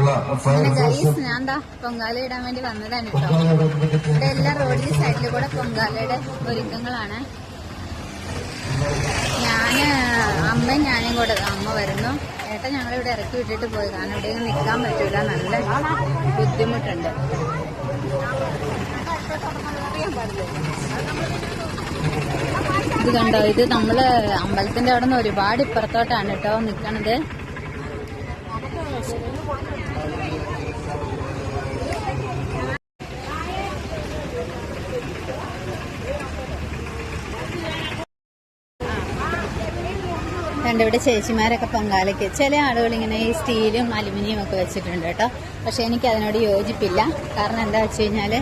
ഞാൻ എന്താ പൊങ്കാല ഇടാൻ വേണ്ടി വന്നതാണ് കേട്ടോ. ഇവിടെ എല്ലാ റോഡിന്റെ സൈഡിൽ കൂടെ പൊങ്കാലയുടെ ഒരുക്കങ്ങളാണ്. അമ്മയും ഞാനും കൂടെ, അമ്മ വരുന്നു, ഏട്ടൻ ഞങ്ങളിവിടെ ഇറക്കി വിട്ടിട്ട് പോയി. കാരണം ഇവിടെ നിൽക്കാൻ പറ്റൂല, നല്ല ബുദ്ധിമുട്ടുണ്ട്. ഇത് കണ്ടോ, ഇത് നമ്മള് അമ്പലത്തിന്റെ അവിടെ നിന്ന് ഒരുപാട് ഇപ്പുറത്തോട്ടാണ് കേട്ടോ നിക്കണത്. ഇവിടെ ചേച്ചിമാരൊക്കെ പൊങ്കാലയ്ക്ക്, ചില ആളുകൾ ഇങ്ങനെ ഈ സ്റ്റീലും അലുമിനിയം ഒക്കെ വെച്ചിട്ടുണ്ട് കേട്ടോ. പക്ഷെ എനിക്ക് അതിനോട് യോജിപ്പില്ല. കാരണം എന്താ വെച്ച് കഴിഞ്ഞാല്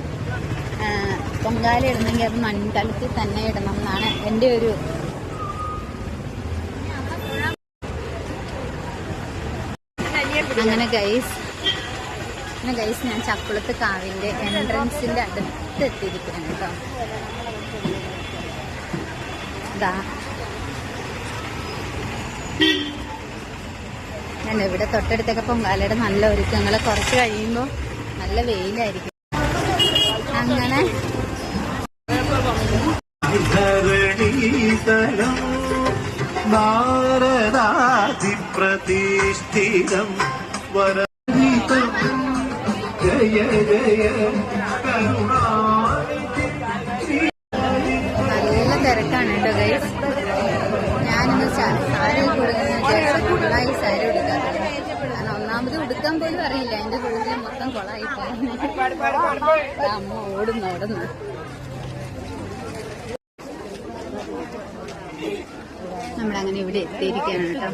പൊങ്കാല ഇടണമെങ്കിൽ അത് മൺകലത്തിൽ തന്നെ ഇടണം എന്നാണ് എൻ്റെ ഒരു. അങ്ങനെ ഗൈസ് ഞാൻ ചക്കുളത്ത് കാവിന്റെ എൻട്രൻസിന്റെ അടുത്ത് എത്തിയിരിക്കുന്നു കേട്ടോ. ഇതാ ഞാൻ ഇവിടെ തൊട്ടടുത്തൊക്കെ പൊങ്കാലയുടെ നല്ല ഒരുക്കങ്ങൾ. കുറച്ച് കഴിയുമ്പോൾ നല്ല വെയിലായിരിക്കും. അങ്ങനെ പ്രതിഷ്ഠിതം വരഹിതം ജയ ജയ നല്ല തിരക്കാണ് കേട്ടോ ഗൈസ്. ഞാനിന്ന് സാരി കൂടുതലായി സാരി ഉടുക്കാറുണ്ട്. കാരണം ഒന്നാമത് ഉടുക്കാൻ പോലും അറിയില്ല, എന്റെ കൂടുതൽ മൊത്തം കൊളായി പോയി. അമ്മ ഓടുന്നു. നമ്മളങ്ങനെ ഇവിടെ എത്തിയിരിക്കുകയാണ് കേട്ടോ.